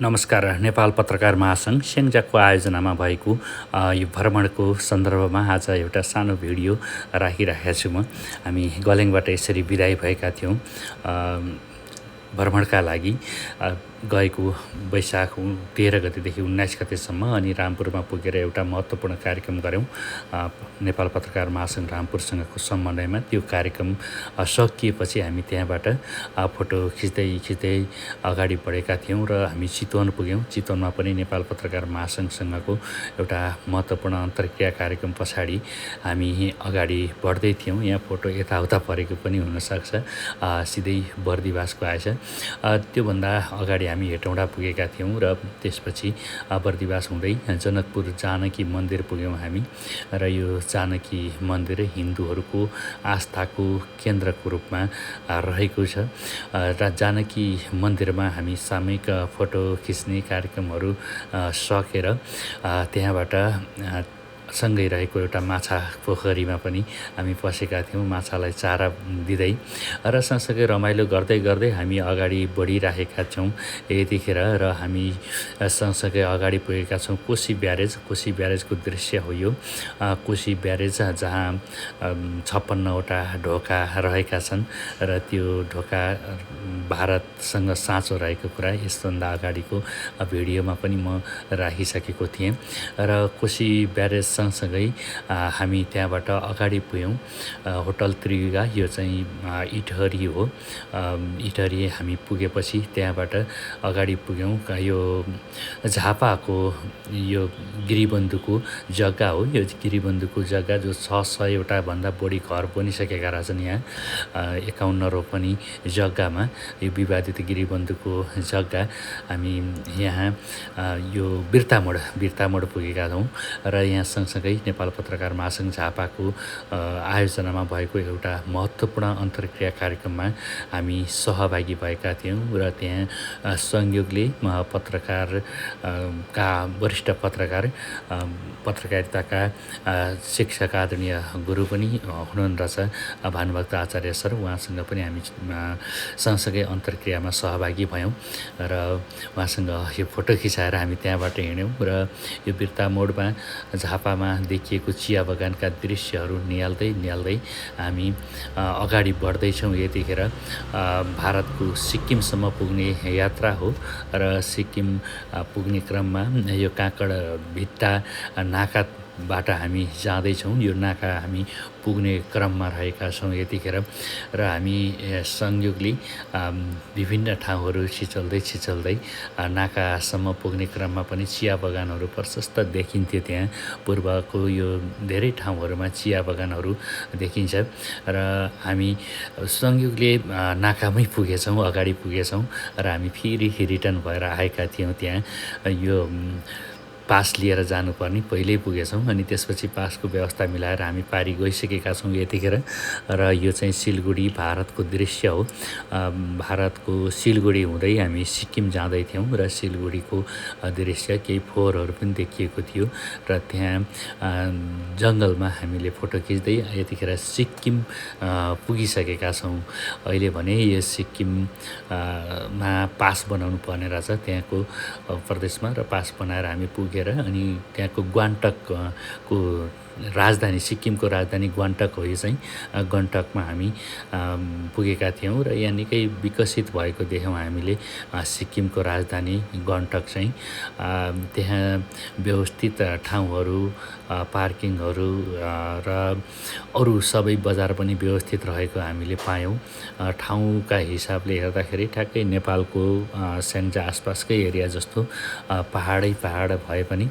नमस्कार। नेपाल पत्रकार महासङ्घ स्याङ्जाको आयोजनामा भएको यो भ्रमणको सन्दर्भमा आज एउटा सानो भिडियो राखिरहेको छु म। हामी गलेङबाट यसरी बिदाई भएका थियौँ भ्रमणका लागि। गएको वैशाख 13 गतेदेखि 19 गतेसम्म अनि रामपुरमा पुगेर एउटा महत्त्वपूर्ण कार्यक्रम गऱ्यौँ नेपाल पत्रकार महासङ्घ रामपुरसँगको समन्वयमा। त्यो कार्यक्रम सकिएपछि हामी त्यहाँबाट फोटो खिच्दै अगाडि बढेका थियौँ र हामी चितवन पुग्यौँ। चितवनमा पनि नेपाल पत्रकार महासङ्घसँगको एउटा महत्त्वपूर्ण अन्तर्क्रिया कार्यक्रम पछाडि हामी अगाडि बढ्दै थियौँ। यहाँ फोटो यताउता परेको पनि हुनसक्छ, सिधै बर्दिवासको आएछ। त्योभन्दा अगाडि हामी हेटौँडा पुगेका थियौँ र त्यसपछि बर्दिवास हुँदै जनकपुर जानकी मन्दिर पुग्यौँ हामी। र यो जानकी मन्दिर हिन्दूहरूको आस्थाको केन्द्रको रूपमा रहेको छ र जानकी मन्दिरमा हामी सामूहिक फोटो खिच्ने कार्यक्रमहरू सकेर त्यहाँबाट सँगै रहेको एउटा माछा पोखरीमा पनि हामी पसेका थियौँ, माछालाई चारा दिँदै र सँगसँगै रमाइलो गर्दै गर्दै हामी अगाडि बढिरहेका छौँ यतिखेर। र हामी सँगसँगै अगाडि पुगेका छौँ कोशी ब्यारेजको दृश्य हो यो। कोशी ब्यारेज जहाँ 56वटा ढोका रहेका छन् र त्यो ढोका भारतसँग साँचो रहेको कुरा यसभन्दा अगाडिको भिडियोमा पनि म राखिसकेको थिएँ। र कोशी ब्यारेज सँगसँगै हामी त्यहाँबाट अगाडि पुग्यौँ होटल त्रियुगा। यो चाहिँ इटहरी हो। इटहरी हामी पुगेपछि त्यहाँबाट अगाडि पुग्यौँ। यो झापाको यो गिरीबन्धुको जग्गा हो। यो गिरीबन्धुको जग्गा जो 600वटा भन्दा बढी घर बनिसकेका रहेछन् यहाँ 51 रोपनी जग्गामा। यो विवादित गिरीबन्धुको जग्गा हामी यहाँ यो बिर्तामोड पुगेका छौँ। र यहाँ सँगसँगै नेपाल पत्रकार महासङ्घ झापाको आयोजनामा भएको एउटा महत्त्वपूर्ण अन्तर्क्रिया कार्यक्रममा हामी सहभागी भएका थियौँ। र त्यहाँ संयोगले पत्रकारका वरिष्ठ पत्रकारिताका शिक्षक आदरणीय गुरु पनि हुनुहुन्न रहेछ भानुभक्त आचार्य सर। उहाँसँग पनि हामी सँगसँगै अन्तर्क्रियामा सहभागी भयौँ र उहाँसँग यो फोटो खिचाएर हामी त्यहाँबाट हिँड्यौँ। र यो बिर्तामोडमा झापामा देखिएको चिया बगानका दृश्यहरू निहाल्दै हामी अगाडि बढ्दैछौँ यतिखेर। भारतको सिक्किमसम्म पुग्ने यात्रा हो र सिक्किम पुग्ने क्रममा यो काँकडभिट्टा नाकाबाट हामी जाँदैछौँ। यो नाका हामी पुग्ने क्रममा रहेका छौँ यतिखेर। र हामी संयोगले विभिन्न ठाउँहरू छिचल्दै नाकासम्म पुग्ने क्रममा पनि चिया बगानहरू प्रशस्त देखिन्थ्यो। त्यहाँ पूर्वको यो धेरै ठाउँहरूमा चिया बगानहरू देखिन्छ। र हामी संयोगले नाकामै पुगेछौँ, अगाडि पुगेछौँ र हामी फेरि रिटर्न भएर आएका थियौँ। त्यहाँ यो पास लिएर जानुपर्ने पहिल्यै पुगेछौँ अनि त्यसपछि पासको व्यवस्था मिलाएर हामी पारी गइसकेका छौँ यतिखेर। र यो चाहिँ सिलगढी भारतको दृश्य हो। भारतको सिलगढी हुँदै हामी सिक्किम जाँदै थियौँ र सिलगढीको दृश्य केही फोहोरहरू पनि देखिएको थियो। र त्यहाँ जङ्गलमा हामीले फोटो खिच्दै यतिखेर सिक्किम पुगिसकेका छौँ। अहिले भने यो सिक्किममा पास बनाउनु पर्ने रहेछ त्यहाँको प्रदेशमा। र पास बनाएर हामी पुगेर अनि त्यहाँको गान्तोकको राजधानी सिक्किमको राजधानी गान्तोक हो। यो चाहिँ गान्तोकमा हामी पुगेका थियौँ र यहाँ निकै विकसित भएको देख्यौँ हामीले सिक्किमको राजधानी गान्तोक चाहिँ। त्यहाँ व्यवस्थित ठाउँहरू, पार्किङहरू र अरू सबै बजार पनि व्यवस्थित रहेको हामीले पायौँ। ठाउँका हिसाबले हेर्दाखेरि ठ्याक्कै नेपालको स्याङ्जा आसपासकै एरिया जस्तो पहाड भए पनि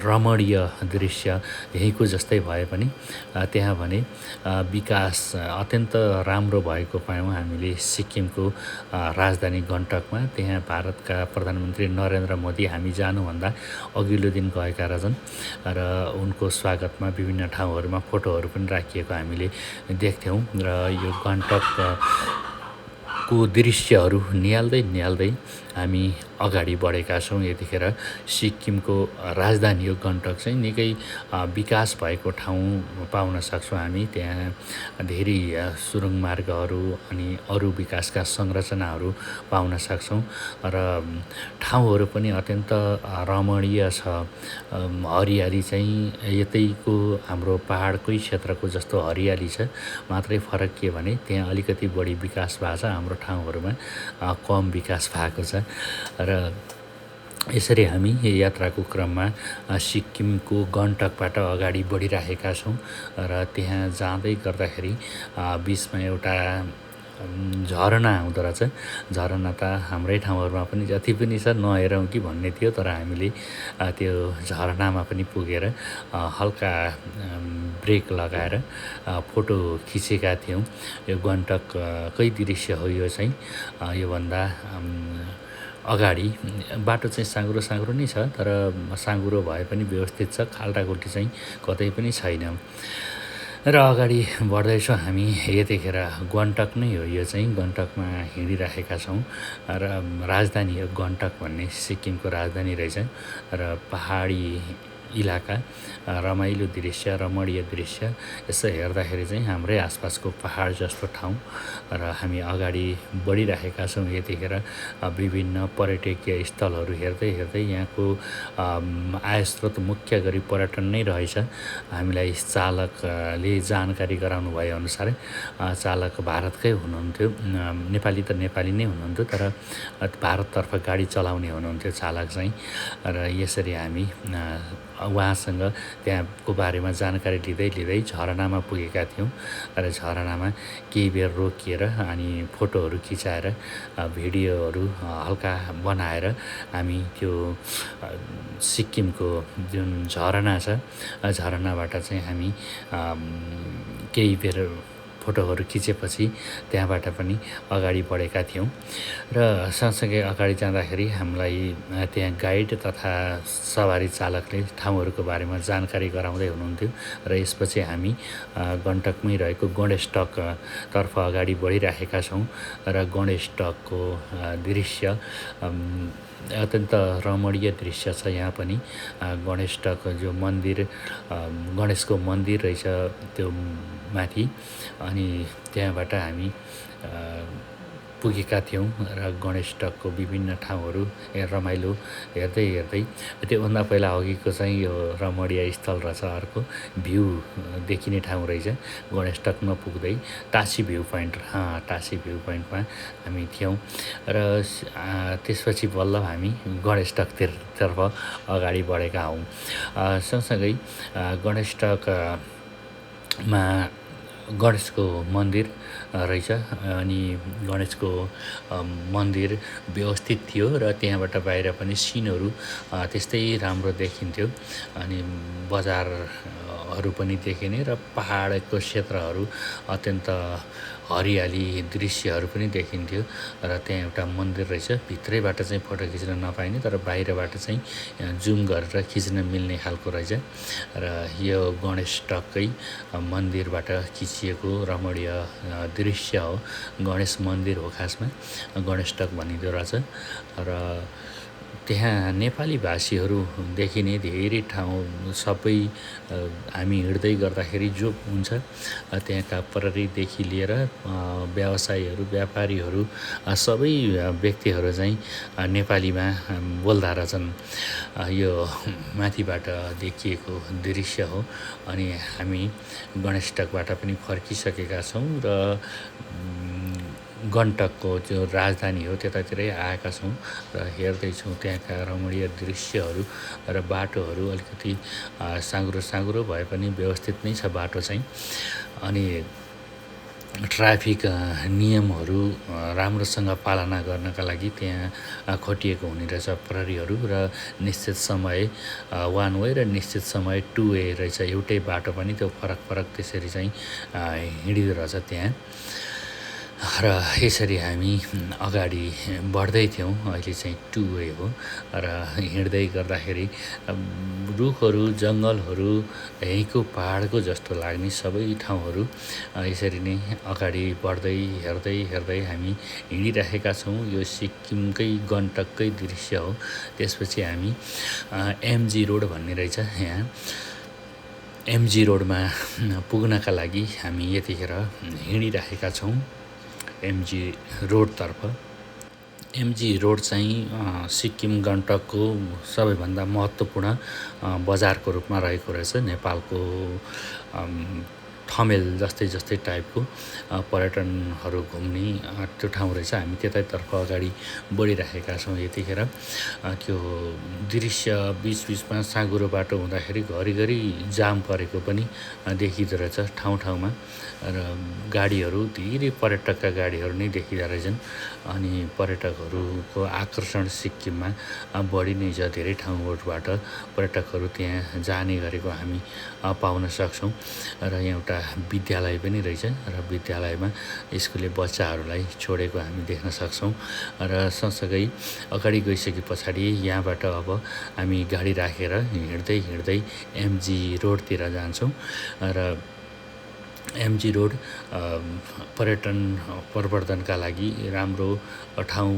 रमणीय दृश्य यहीँको जस्तै भए पनि त्यहाँ भने विकास अत्यन्त राम्रो भएको पायौँ हामीले सिक्किमको राजधानी गान्तोकमा। त्यहाँ भारतका प्रधानमन्त्री नरेन्द्र मोदी हामी जानुभन्दा अघिल्लो दिन गएका रहेछन् र उनको स्वागतमा विभिन्न ठाउँहरूमा फोटोहरू पनि राखिएको हामीले देख्थ्यौँ। र यो गान्तोकको दृश्यहरू निहाल्दै हामी अगाडि बढेका छौँ। यतिखेर सिक्किमको राजधानी हो गण्डक चाहिँ निकै विकास भएको ठाउँ पाउन सक्छौँ हामी। त्यहाँ धेरै सुरुङ मार्गहरू अनि अरू विकासका संरचनाहरू पाउन सक्छौँ र ठाउँहरू पनि अत्यन्त रमणीय छ। हरियाली चाहिँ यतैको हाम्रो पहाडकै क्षेत्रको जस्तो हरियाली छ, मात्रै फरक के भने त्यहाँ अलिकति बढी विकास भएको छ, हाम्रो ठाउँहरूमा कम विकास भएको छ। र यसरी हामी यात्राको क्रममा सिक्किमको गण्डकबाट अगाडि बढिरहेका छौँ र त्यहाँ जाँदै गर्दाखेरि बिचमा एउटा झरना आउँदो रहेछ। झरना त हाम्रै ठाउँहरूमा पनि जति पनि छ नहेरौँ कि भन्ने थियो, तर हामीले त्यो झरनामा पनि पुगेर हल्का ब्रेक लगाएर फोटो खिचेका थियौँ। यो गण्डककै दृश्य हो यो चाहिँ। योभन्दा अगाडि बाटो चाहिँ साँघुरो साँघुरो नै छ, तर साँघुरो भए पनि व्यवस्थित छ, खाल्टाखुल्टी चाहिँ कतै पनि छैन। र अगाडि बढ्दैछौँ हामी। यतिखेर गण्डक नै हो यो चाहिँ, गण्डकमा हिँडिरहेका छौँ र राजधानी हो गण्डक भन्ने, सिक्किमको राजधानी रहेछ। र पहाडी इलाका, रमाइलो दृश्य, रमणीय दृश्य। यसो हेर्दाखेरि चाहिँ हाम्रै आसपासको पहाड जस्तो ठाउँ र हामी अगाडि बढिरहेका छौँ। यतिखेर विभिन्न पर्यटकीय स्थलहरू हेर्दै हेर्दै यहाँको आयस्रोत मुख्य गरी पर्यटन नै रहेछ। हामीलाई चालकले जानकारी गराउनु भएअनुसार चालक भारतकै हुनुहुन्थ्यो। नेपाली त नेपाली नै हुनुहुन्थ्यो, तर भारततर्फ गाडी चलाउने हुनुहुन्थ्यो चालक चाहिँ। र यसरी हामी उहाँसँग त्यहाँको बारेमा जानकारी लिँदै लिँदै झरनामा पुगेका थियौँ। र झरनामा केही बेर रोकिएर अनि फोटोहरू खिचाएर भिडियोहरू हल्का बनाएर हामी त्यो सिक्किमको जुन झरना छ, झरनाबाट चाहिँ हामी केही बेर फोटोहरू खिचेपछि त्यहाँबाट पनि अगाडि बढेका थियौँ। र सँगसँगै अगाडि जाँदाखेरि हामीलाई त्यहाँ गाइड तथा सवारी चालकले ठाउँहरूको बारेमा जानकारी गराउँदै हुनुहुन्थ्यो। र यसपछि हामी गण्डकमै रहेको गणेशटकतर्फ अगाडि बढिरहेका छौँ। र गणेशटकको दृश्य अत्यन्त रमणीय दृश्य छ। यहाँ पनि गणेशटक जो मन्दिर, गणेशको मन्दिर रहेछ त्यो माथि, अनि त्यहाँबाट हामी पुगेका थियौँ। र गणेशटकको विभिन्न ठाउँहरू रमाइलो हेर्दै हेर्दै त्योभन्दा पहिला अघिको चाहिँ यो रमणीय स्थल रहेछ, अर्को भ्यू देखिने ठाउँ रहेछ। गणेशटक नपुग्दै Tashi view point, Tashi view पोइन्टमा हामी थियौँ। र त्यसपछि बल्ल हामी गणेशटकतर्फ अगाडि बढेका हौँ। सँगसँगै गणेशटकमा गणेशको मन्दिर रहेछ, अनि गणेशको मन्दिर व्यवस्थित थियो र त्यहाँबाट बाहिर पनि सिनहरू त्यस्तै राम्रो देखिन्थ्यो। अनि बजारहरू पनि देखिने र पहाडको क्षेत्रहरू अत्यन्त हरियाली दृश्यहरू पनि देखिन्थ्यो। र त्यहाँ एउटा मन्दिर रहेछ, भित्रैबाट चाहिँ फोटो खिच्न नपाइने, तर बाहिरबाट चाहिँ जुम गरेर खिच्न मिल्ने खालको रहेछ। र यो गणेशटककै मन्दिरबाट खिचिएको रमणीय दृश्य हो। गणेश मन्दिर हो खासमा, गणेशटक भनिँदो रहेछ। र त्यहाँ नेपाली भाषीहरू देखिने धेरै ठाउँ सबै हामी हिँड्दै गर्दाखेरि जो हुन्छ, त्यहाँका प्रहरीदेखि लिएर व्यवसायीहरू, व्यापारीहरू, सबै व्यक्तिहरू चाहिँ नेपालीमा बोल्दा रहेछन्। यो माथिबाट देखिएको दृश्य हो। अनि हामी गणेशटकबाट पनि फर्किसकेका छौँ र गण्डकको जो राजधानी हो त्यतातिरै आएका छौँ र हेर्दैछौँ त्यहाँका रमणीय दृश्यहरू। र बाटोहरू अलिकति साँघुरो साँघुरो भए पनि व्यवस्थित नै छ बाटो चाहिँ। अनि ट्राफिक नियमहरू राम्रोसँग पालना गर्नका लागि त्यहाँ खटिएको हुने रहेछ प्रहरीहरू। र निश्चित समय वान वे र निश्चित समय टु वे रहेछ, एउटै बाटो पनि त्यो फरक फरक त्यसरी चाहिँ हिँडिदो रहेछ त्यहाँ। र यसरी हामी अगाडि बढ्दै थियौँ। अहिले चाहिँ टु वे हो र हिँड्दै गर्दाखेरि रुखहरू, जङ्गलहरू यहीँको पहाडको जस्तो लाग्ने सबै ठाउँहरू यसरी नै अगाडि बढ्दै हेर्दै हेर्दै हामी हिँडिरहेका छौँ। यो सिक्किमकै गण्डककै दृश्य हो। त्यसपछि हामी एमजी रोड भन्ने रहेछ यहाँ, एमजी रोडमा पुग्नका लागि हामी यतिखेर हिँडिरहेका छौँ एमजी रोडतर्फ। एमजी रोड चाहिँ सिक्किम गण्डकको सबैभन्दा महत्त्वपूर्ण बजारको रूपमा रहेको रहेछ। नेपालको ठमेल जस्तै टाइपको पर्यटनहरू घुम्ने त्यो ठाउँ रहेछ। हामी त्यतैतर्फ अगाडि बढिरहेका छौँ यतिखेर। त्यो दृश्य बिचबिचमा साँघुरो बाटो हुँदाखेरि घरिघरि जाम परेको पनि देखिँदो रहेछ ठाउँमा। र गाडीहरू धेरै पर्यटकका गाडीहरू नै देखिँदो रहेछन्। अनि पर्यटकहरूको आकर्षण सिक्किममा बढी नै छ। धेरै ठाउँबाट पर्यटकहरू त्यहाँ जाने गरेको हामी पाउन सक्छौँ। र एउटा विद्यालय पनि रहेछ र विद्यालयमा स्कुले बच्चाहरूलाई छोडेको हामी देख्न सक्छौँ। र सँगसँगै अगाडि गइसके पछाडि यहाँबाट अब हामी गाडी राखेर हिँड्दै एमजी रोडतिर जान्छौँ। र एमजी रोड पर्यटन प्रवर्धनका लागि राम्रो ठाउँ,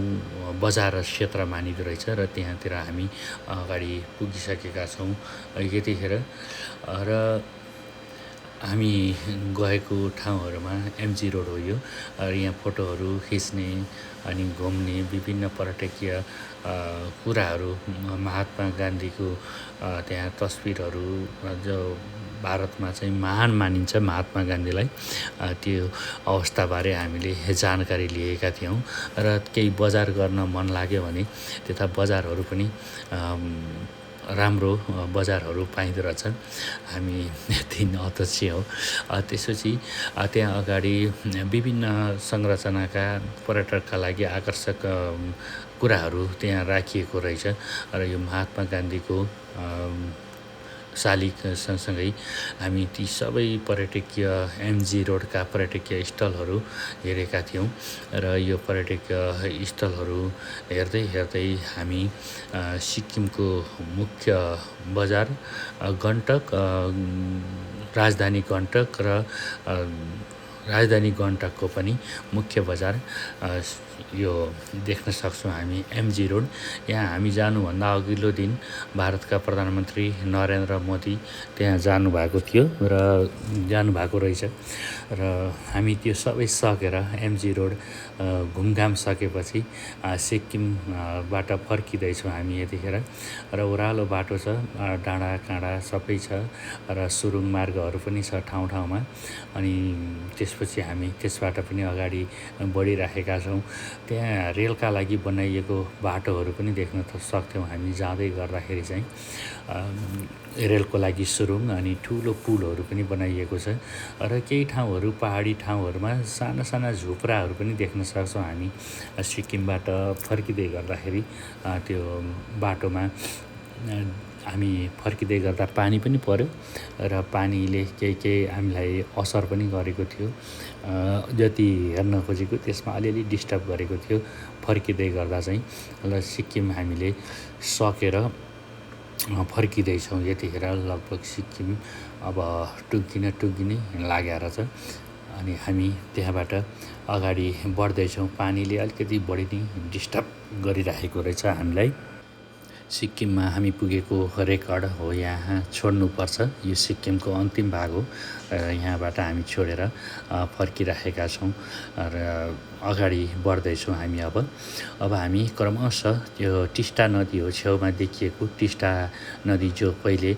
बजार क्षेत्र मानिदो रहेछ। र त्यहाँतिर हामी अगाडि पुगिसकेका छौँ यतिखेर। र हामी गएको ठाउँहरूमा एमजी रोड हो यो। र यहाँ फोटोहरू खिच्ने अनि घुम्ने विभिन्न पर्यटकीय कुराहरू, महात्मा गान्धीको त्यहाँ तस्बिरहरू, जो भारतमा चाहिँ महान मानिन्छ महात्मा गान्धीलाई, त्यो अवस्थाबारे हामीले जानकारी लिएका थियौँ। र केही बजार गर्न मन लाग्यो भने त्यता बजारहरू पनि राम्रो बजारहरू पाइँदो रहेछ। हामी 3 अध्यक्ष हौँ। त्यसपछि त्यहाँ अगाडि विभिन्न संरचनाका पर्यटकका लागि आकर्षक कुराहरू त्यहाँ राखिएको रहेछ। र यो महात्मा गान्धीको शालिग सँगसँगै हामी ती सबै पर्यटकीय एमजी रोडका पर्यटकीय स्थलहरू हेरेका थियौँ। र यो पर्यटकीय स्थलहरू हेर्दै हामी सिक्किमको मुख्य बजार गण्डक, राजधानी गण्डक र राजधानी गण्डकको पनि मुख्य बजार यो देख्न सक्छौँ हामी एमजी रोड। यहाँ हामी जानुभन्दा अघिल्लो दिन भारतका प्रधानमन्त्री नरेन्द्र मोदी त्यहाँ जानुभएको थियो र जानुभएको रहेछ। र हामी त्यो सबै सकेर एमजी रोड घुमघाम सकेपछि सिक्किमबाट फर्किँदैछौँ हामी यतिखेर। र ओह्रालो बाटो छ, डाँडाकाँडा सबै छ र सुरुङ मार्गहरू पनि छ ठाउँमा। अनि त्यसपछि हामी त्यसबाट पनि अगाडि बढिरहेका छौँ। त्यहाँ रेलका लागि बनाइएको बाटोहरू पनि देख्न सक्थ्यौँ हामी जाँदै गर्दाखेरि चाहिँ। रेलको लागि सुरुङ अनि ठुलो पुलहरू पनि बनाइएको छ। र केही ठाउँहरू पहाडी ठाउँहरूमा साना झुप्राहरू पनि देख्न सक्छौँ हामी सिक्किमबाट फर्किँदै गर्दाखेरि। त्यो बाटोमा हामी फर्किँदै गर्दा पानी पनि पर्यो र पानीले केही हामीलाई असर पनि गरेको थियो। जति हेर्न खोजेको त्यसमा अलिअलि डिस्टर्ब गरेको थियो फर्किँदै गर्दा चाहिँ। र सिक्किम हामीले सकेर फर्किँदैछौँ यतिखेर। लगभग सिक्किम अब टुङ्गिनै लागेर छ। अनि हामी त्यहाँबाट अगाडि बढ्दैछौँ। पानीले अलिकति बढी नै डिस्टर्ब गरिरहेको रहेछ हामीलाई। सिक्किममा हामी पुगेको रेकर्ड हो यहाँ छोड्नुपर्छ। यो सिक्किमको अन्तिम भाग हो। यहाँबाट हामी छोडेर फर्किरहेका छौँ र अगाडि बढ्दैछौँ हामी। अब हामी क्रमशः त्यो टिस्टा नदी हो छेउमा देखिएको टिस्टा नदी, जो पहिले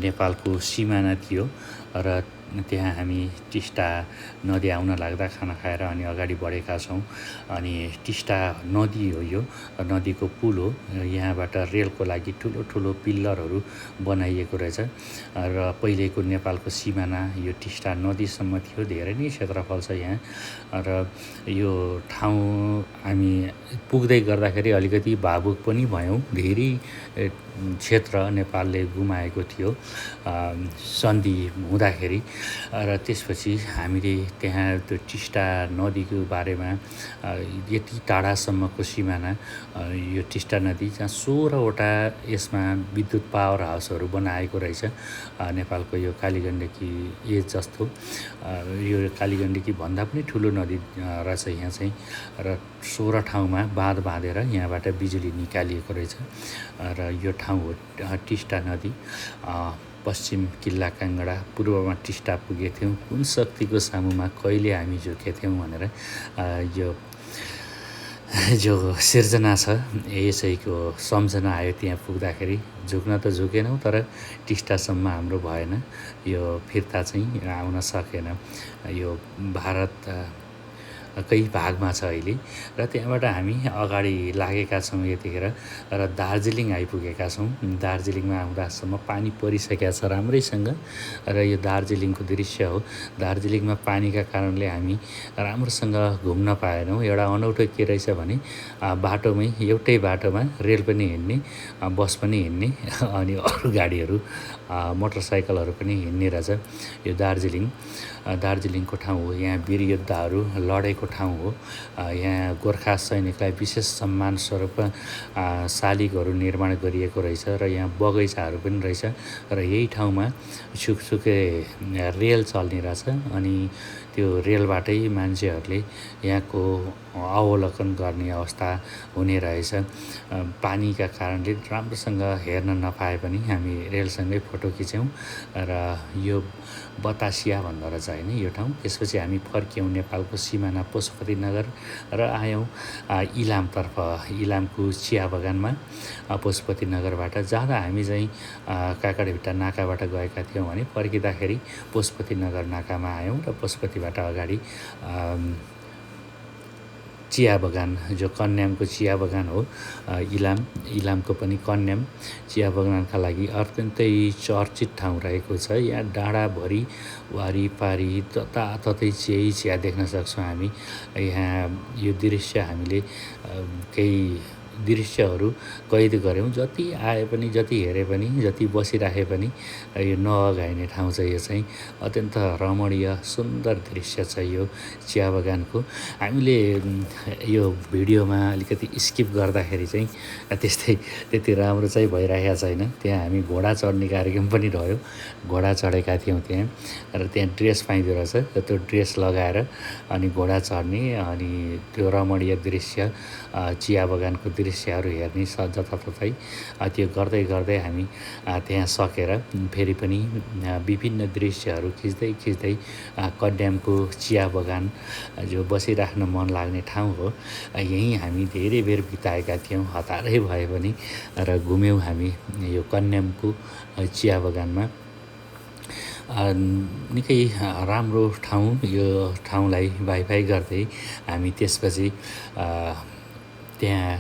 नेपालको सिमाना थियो। र त्यहाँ हामी टिस्टा नदी आउन लाग्दा खाना खाएर अनि अगाडि बढेका छौँ। अनि टिस्टा नदी हो यो, नदीको पुल हो। यहाँबाट रेलको लागि ठुलो पिल्लरहरू बनाइएको रहेछ। र पहिलेको नेपालको सिमाना यो टिस्टा नदीसम्म थियो। धेरै नै क्षेत्रफल छ यहाँ। र यो ठाउँ हामी पुग्दै गर्दाखेरि अलिकति भावुक पनि भयौँ। धेरै क्षेत्र नेपालले गुमाएको थियो सन्धि हुँदाखेरि। र त्यसपछि हामीले त्यहाँ त्यो टिस्टा नदीको बारेमा यति टाढासम्मको सिमाना यो टिस्टा नदी जहाँ 16वटा यसमा विद्युत पावर हाउसहरू बनाएको रहेछ नेपालको यो कालीगण्डकी जस्तो यो कालीगण्डकी भन्दा पनि ठुलो नदी रहेछ यहाँ चाहिँ र 16 ठाउँमा बाँध बाँधेर यहाँबाट बिजुली निकालिएको रहेछ र यो ठाउँ हो टिस्टा नदी पश्चिम किल्ला काङ्गडा पूर्वमा टिस्टा पुगेथ्यौँ कुन शक्तिको सामुमा कहिले हामी झुकेथ्यौँ भनेर यो जो सिर्जना छ यसैको सम्झना आयो त्यहाँ पुग्दाखेरि झुक्न त झुकेनौँ तर टिस्टासम्म हाम्रो भएन यो फिर्ता चाहिँ आउन सकेन यो भारत कही भागमा छ अहिले र त्यहाँबाट हामी अगाडि लागेका छौँ यतिखेर र दार्जिलिङ आइपुगेका छौँ दार्जिलिङमा आउँदासम्म पानी परिसकेका छ राम्रैसँग र यो दार्जिलिङको दृश्य हो दार्जिलिङमा पानीका कारणले हामी राम्रोसँग घुम्न पाएनौँ एउटा अनौठो के रहेछ भने बाटोमै एउटै बाटोमा रेल पनि हिँड्ने बस पनि हिँड्ने अनि अरू गाडीहरू मोटरसाइकलहरू पनि हिँड्ने रहेछ यो दार्जिलिङको ठाउँ हो यहाँ वीर योद्धाहरू लडेको ठाउँ हो यहाँ गोर्खा सैनिकलाई विशेष सम्मान स्वरूप शालिगहरू निर्माण गरिएको रहेछ र यहाँ बगैँचाहरू पनि रहेछ र यही ठाउँमा छुकछुके रेल चल्ने रहेछ अनि त्यो रेलबाटै मान्छेहरूले यहाँको अवलोकन गर्ने अवस्था हुने रहेछ पानीका कारणले राम्रोसँग हेर्न नपाए पनि हामी रेलसँगै फोटो खिच्यौँ र यो बतासिया भन्दो रहेछ होइन यो ठाउँ त्यसपछि हामी फर्क्यौँ नेपालको सिमाना पशुपतिनगर र आयौँ इलामतर्फ इलामको चिया बगानमा पशुपतिनगरबाट जाँदा हामी चाहिँ काकडभिट्टा नाकाबाट गएका थियौँ भने फर्किँदाखेरि पशुपतिनगर नाकामा आयौँ र पशुपतिबाट अगाडि चिया बगान जो कन्यामको चिया बगान हो इलामको पनि कन्याम चिया बगानका लागि अत्यन्तै चर्चित ठाउँ रहेको छ यहाँ डाँडाभरि वारिपारि जताततै चिया देख्न सक्छौँ हामी यहाँ यो दृश्य हामीले केही दृश्यहरू कैद गऱ्यौँ जति आए पनि जति हेरे पनि जति बसिराखे पनि यो नअगाइने ठाउँ छ यो चाहिँ अत्यन्त रमणीय सुन्दर दृश्य छ यो चिया बगानको हामीले यो भिडियोमा अलिकति स्किप गर्दाखेरि चाहिँ त्यति राम्रो चाहिँ भइरहेको छैन त्यहाँ हामी घोडा चढ्ने कार्यक्रम पनि रह्यो घोडा चढेका थियौँ त्यहाँ र त्यहाँ ड्रेस पाइँदो रहेछ त्यो ड्रेस लगाएर अनि घोडा चढ्ने अनि त्यो रमणीय दृश्य चिया बगानको दृश्यहरू हेर्ने जताततै त्यो गर्दै गर्दै हामी त्यहाँ सकेर फेरि पनि विभिन्न दृश्यहरू खिच्दै कन्यामको चिया बगान जो बसिराख्न मन लाग्ने ठाउँ हो यहीँ हामी धेरै बेर बिताएका थियौँ हतारै भए पनि र घुम्यौँ हामी यो कन्यामको चिया बगानमा निकै राम्रो ठाउँ यो ठाउँलाई भाइभाइ गर्दै हामी त्यसपछि त्यहाँ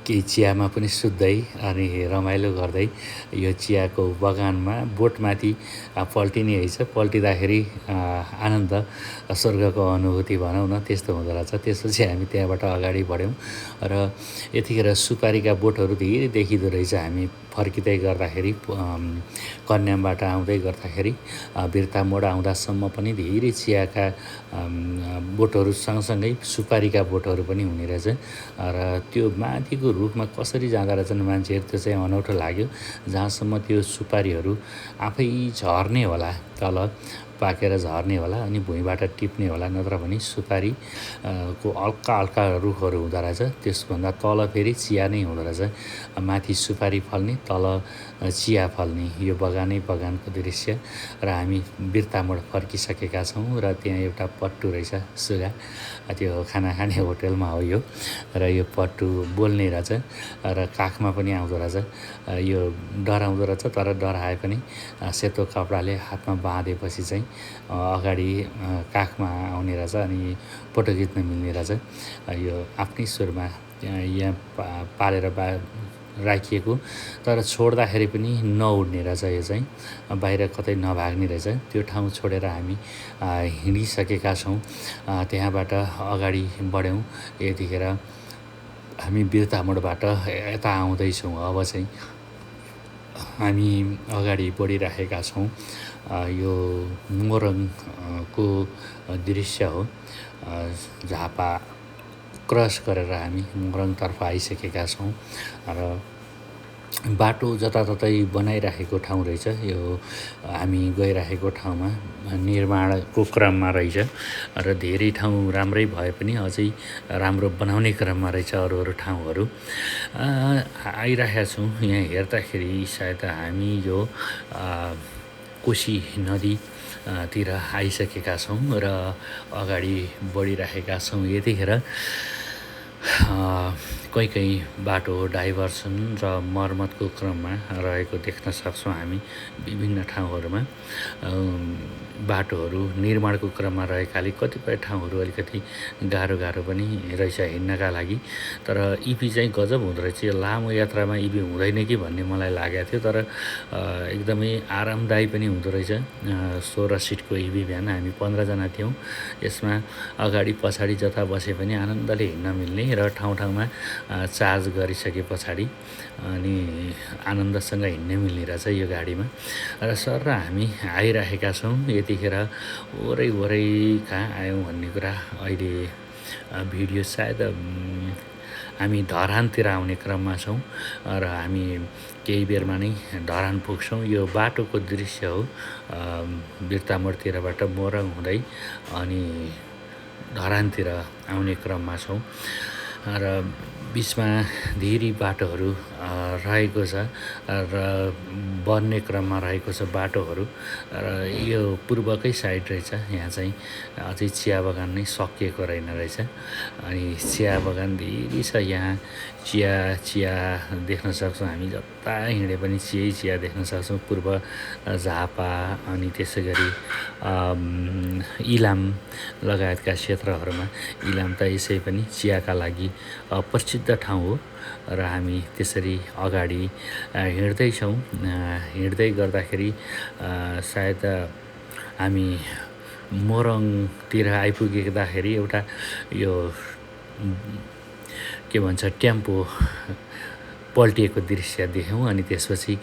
केही चियामा पनि सुत्दै अनि रमाइलो गर्दै यो चियाको बगानमा बोटमाथि पल्टिने रहेछ पल्टिँदाखेरि आनन्द स्वर्गको अनुभूति भनौँ न त्यस्तो हुँदो रहेछ त्यसपछि हामी त्यहाँबाट अगाडि बढ्यौँ र यतिखेर सुपारीका बोटहरू धेरै देखिँदो रहेछ हामी फर्किँदै गर्दाखेरि कन्यामबाट आउँदै गर्दाखेरि बिर्ता मोड आउँदासम्म पनि धेरै चियाका बोटहरू सँगसँगै सुपारीका बोटहरू पनि हुने रहेछ र त्यो माथिको रुखमा कसरी जाँदा रहेछन् मान्छेहरू त्यो चाहिँ अनौठो लाग्यो जहाँसम्म त्यो सुपारीहरू आफै झर्ने होला तल पाकेर झर्ने होला अनि भुइँबाट टिप्ने होला नत्र भने सुपारी को हल्का हल्का रुखहरू हुँदो रहेछ त्यसभन्दा तल फेरि चिया नै हुँदो रहेछ माथि सुपारी फल्ने तल चिया फल्ने यो बगानको दृश्य र हामी बिर्तामोड फर्किसकेका छौँ र त्यहाँ एउटा पट्टु रहेछ सुगा त्यो खाना खाने होटलमा हो यो र यो पट्टु बोल्ने रहेछ र काखमा पनि आउँदो रहेछ यो डराउँदो रहेछ तर डराए पनि सेतो कपडाले हातमा बाँधेपछि चाहिँ अगाडि काखमा आउने रहेछ अनि फोटो खिच्न मिल्ने रहेछ यो आफ्नै सुरमा यहाँ पालेर राखिएको तर छोड्दाखेरि पनि नउड्ने रहेछ यो चाहिँ बाहिर कतै नभाग्ने रहेछ त्यो ठाउँ छोडेर हामी हिँडिसकेका छौँ त्यहाँबाट अगाडि बढ्यौँ यतिखेर हामी बिर्तामोडबाट यता आउँदैछौँ अब चाहिँ हामी अगाडि बढिराखेका छौँ यो मोरङ को दृश्य हो। झापा क्रस गरेर हामी मोरङतर्फ आइसकेका छौँ र बाटो जताततै बनाइराखेको ठाउँ रहेछ। यो हामी गइराखेको ठाउँमा निर्माणको क्रममा रहेछ र धेरै ठाउँ राम्रै भए पनि अझै राम्रो बनाउने क्रममा रहेछ अरू ठाउँहरू। आइरहेका छौँ। यहाँ हेर्दाखेरि सायद हामी यो कोशी नदी तिर आइसकेका छौँ र अगाडि बढिरहेका छौँ। यतिखेर कहीँ बाटो डाइभर्सन र मर्मतको क्रममा रहेको देख्न सक्छौँ हामी। विभिन्न ठाउँहरूमा बाटोहरू निर्माणको क्रममा रहेकाले कतिपय ठाउँहरू अलिकति गाह्रो पनि रहेछ हिँड्नका लागि। तर इभी चाहिँ गजब हुँदो रहेछ। यो लामो यात्रामा इभी हुँदैन कि भन्ने मलाई लागेको थियो, तर एकदमै आरामदायी पनि हुँदो रहेछ। 16 सिटको इभी भ्यान, हामी 15 जना थियौँ। यसमा अगाडि पछाडि जता बसे पनि आनन्दले हिँड्न मिल्ने र ठाउँमा चार्ज गरिसके पछाडि अनि आनन्दसँग हिँड्न मिल्ने रहेछ यो गाडीमा। र सर हामी आइरहेका छौँ। यतिखेर वरै कहाँ आयौँ भन्ने कुरा अहिले भिडियो सायद हामी धरानतिर आउने क्रममा छौँ र हामी केही बेरमा नै धरान पुग्छौँ। यो बाटोको दृश्य हो। बिर्तामोडतिरबाट मोरङ हुँदै अनि धरानतिर आउने क्रममा छौँ र बिचमा धेरै बाटोहरू रहेको छ र बन्ने क्रममा रहेको छ बाटोहरू। र यो पूर्वकै साइड रहेछ। यहाँ चाहिँ अझै चिया बगान नै सकिएको रहेन रहेछ। अनि चिया बगान धेरै छ। यहाँ चिया देख्न सक्छौँ हामी। जता हिँडे पनि चिया देख्न सक्छौँ। पूर्व झापा अनि त्यसै गरी इलाम लगायतका क्षेत्रहरूमा। इलाम त यसै पनि चियाका लागि प्रसिद्ध ठाउँ हो र हामी त्यसरी अगाडि हिँड्दैछौँ। हिँड्दै गर्दाखेरि सायद हामी मोरङतिर आइपुग्दाखेरि एउटा यो के भन्छ टेम्पो पल्टिएको दृश्य देख्यौँ। अनि त्यसपछि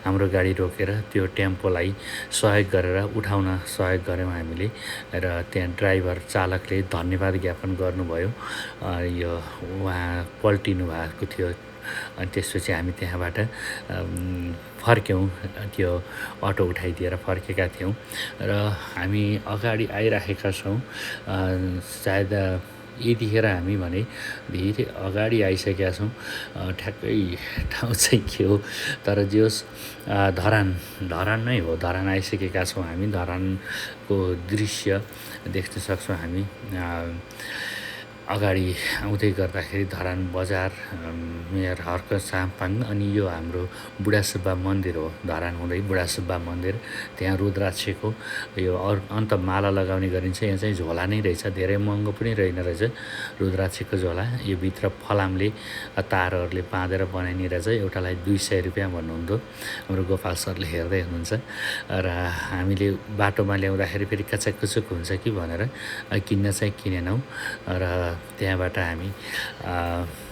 हाम्रो गाडी रोकेर त्यो टेम्पोलाई सहयोग गरेर उठाउन सहयोग गऱ्यौँ हामीले र त्यहाँ ड्राइभर चालकले धन्यवाद ज्ञापन गर्नुभयो। यो उहाँ पल्टिनु भएको थियो। अनि त्यसपछि हामी त्यहाँबाट फर्क्यौँ। त्यो अटो उठाइदिएर फर्केका थियौँ र हामी अगाडि आइरहेका छौँ। सायद यतिखेर हामी भने धेरै अगाडि आइसकेका छौँ। ठ्याक्कै ठाउँ चाहिँ के हो, तर जे होस् धरान नै हो। धरान आइसकेका छौँ हामी। धरानको दृश्य देख्न सक्छौँ हामी। अगाडि आउँदै गर्दाखेरि धरान बजार, मेयर हर्क साम्पाङ अनि यो हाम्रो बुढासुब्बा मन्दिर हो। धरान हुँदै बुढासुब्बा मन्दिर, त्यहाँ रुद्राक्षको यो अन्त माला लगाउने गरिन्छ। यहाँ चाहिँ झोला नै रहेछ। धेरै महँगो पनि रहेन रहेछ रुद्राक्षको झोला। यो भित्र फलामले तारहरूले बाँधेर बनाइने रहेछ। एउटालाई 200 रुपियाँ भन्नुहुन्थ्यो हाम्रो गोपाल सरले हेर्दै हुनुहुन्छ। र हामीले बाटोमा ल्याउँदाखेरि फेरि कचाककुचुक हुन्छ कि भनेर किन्न चाहिँ किनेनौँ र त्यहाँबाट हामी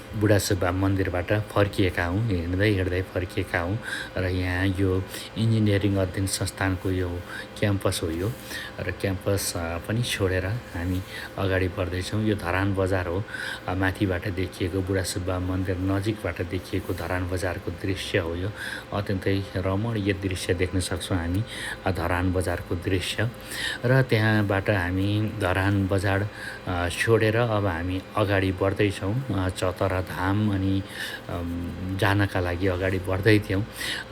बुढासुब्बा मन्दिरबाट फर्किएका हौँ। हिँड्दै फर्किएका हौँ र यहाँ यो इन्जिनियरिङ अध्ययन संस्थानको यो क्याम्पस हो। यो र क्याम्पस पनि छोडेर हामी अगाडि बढ्दैछौँ। यो धरान बजार हो। माथिबाट देखिएको बुढासुब्बा मन्दिर नजिकबाट देखिएको धरान बजारको दृश्य हो। यो अत्यन्तै रमणीय दृश्य देख्न सक्छौँ हामी, धरान बजारको दृश्य। र त्यहाँबाट हामी धरान बजार छोडेर अब हामी अगाडि बढ्दैछौँ चतरा धाम अनि जानका लागि अगाडि बढ्दै थियौँ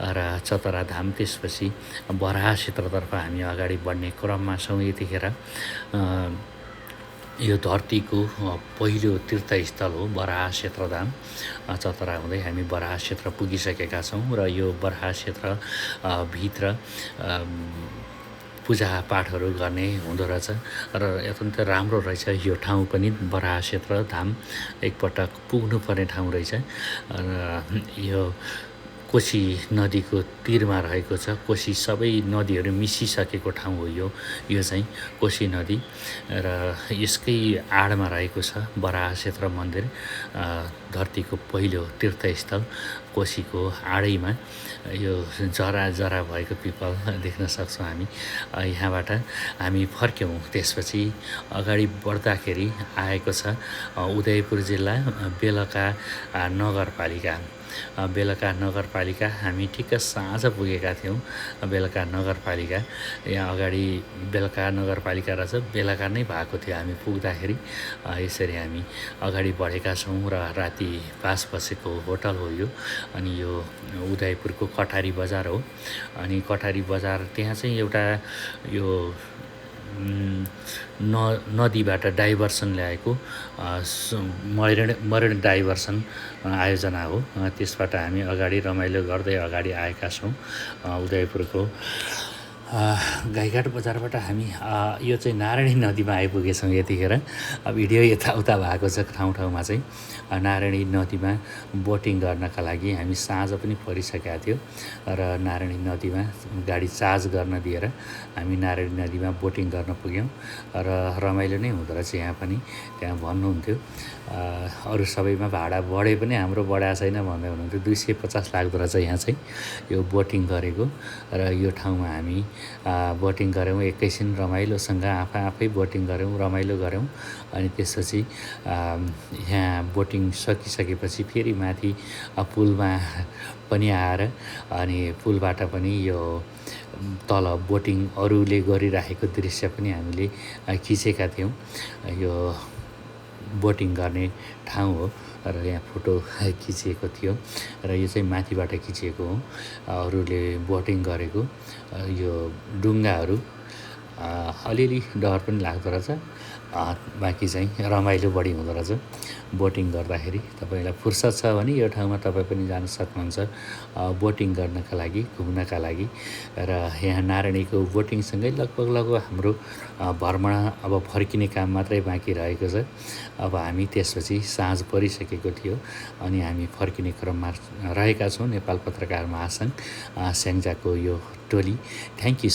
र चतरा धाम त्यसपछि बराह क्षेत्रतर्फ हामी अगाडि बढ्ने क्रममा छौँ। यतिखेर यो धरतीको पहिलो तीर्थस्थल हो बराह क्षेत्रधाम। चतरा हुँदै हामी बराह क्षेत्र पुगिसकेका छौँ र यो बराह क्षेत्र भित्र पूजापाठहरू गर्ने हुँदो रहेछ र अत्यन्त राम्रो रहेछ यो ठाउँ पनि। बराह क्षेत्र धाम एकपटक पुग्नुपर्ने ठाउँ रहेछ र यो कोशी नदीको तीरमा रहेको छ। कोशी सबै नदीहरू मिसिसकेको ठाउँ हो यो चाहिँ कोशी नदी र यसकै आडमा रहेको छ बराह क्षेत्र मन्दिर। धरतीको पहिलो तीर्थस्थल कोशीको आडैमा यो जरा भएको पिपल देख्न सक्छौँ हामी। यहाँबाट हामी फर्क्यौँ। त्यसपछि अगाडि बढ्दाखेरि आएको छ उदयपुर जिल्ला बेलका नगरपालिका। बेलका नगरपालिका हामी ठिक्क साँझ पुगेका थियौँ। बेलका नगरपालिका यहाँ अगाडि बेलका नगरपालिका रहेछ, बेलका नै भएको थियो हामी पुग्दाखेरि। यसरी हामी अगाडि बढेका छौँ र राति पास बसेको होटल हो यो। अनि यो उदयपुरको कटारी बजार हो। अनि कटारी बजार त्यहाँ चाहिँ एउटा यो नदीबाट डाइभर्सन ल्याएको मरण डाइभर्सन आयोजना हो। त्यसबाट हामी अगाडि रमाइलो गर्दै अगाडि आएका छौँ। उदयपुरको गाईघाट बजारबाट हामी यो चाहिँ नारायणी नदीमा आइपुगेछौँ यतिखेर। भिडियो यताउता भएको छ ठाउँमा चाहिँ। नारायणी नदीमा बोटिङ गर्नका लागि हामी साँझ पनि परिसकेका थियो र नारायणी नदीमा गाडी चार्ज गर्न दिएर हामी नारायणी नदीमा बोटिङ गर्न पुग्यौँ र रमाइलो नै हुँदो रहेछ यहाँ पनि। त्यहाँ भन्नुहुन्थ्यो अरू सबैमा भाडा बढे पनि हाम्रो बढाएको छैन भन्दै हुनुहुन्थ्यो। 250 लाग्दो रहेछ यहाँ चाहिँ यो बोटिङ गरेको। र यो ठाउँमा हामी बोटिङ गऱ्यौँ। एकैछिन रमाइलोसँग आफै बोटिङ गऱ्यौँ, रमाइलो गऱ्यौँ। अनि त्यसपछि यहाँ बोटिङ सकिसकेपछि फेरि माथि पुलमा पनि आएर अनि पुलबाट पनि यो तल बोटिङ अरूले गरिराखेको दृश्य पनि हामीले खिचेका थियौँ। यो बोटिङ गर्ने ठाउँ हो र यहाँ फोटो खिचिएको थियो र यो चाहिँ माथिबाट खिचिएको हो। अरूले बोटिङ गरेको यो डुङ्गाहरू अलिअलि डर पनि लाग्दो रहेछ। बाँकी चाहिँ रमाइलो बढी हुँदो रहेछ बोटिङ गर्दाखेरि। तपाईँलाई फुर्सद छ भने यो ठाउँमा तपाईँ पनि जान सक्नुहुन्छ बोटिङ गर्नका लागि, घुम्नका लागि। र यहाँ नारायणीको बोटिङसँगै लगभग हाम्रो भ्रमण अब फर्किने काम मात्रै बाँकी रहेको छ। अब हामी त्यसपछि साँझ परिसकेको थियो अनि हामी फर्किने क्रममा रहेका छौँ। नेपाल पत्रकार महासङ्घ स्याङ्जाको यो टोली। Thank you.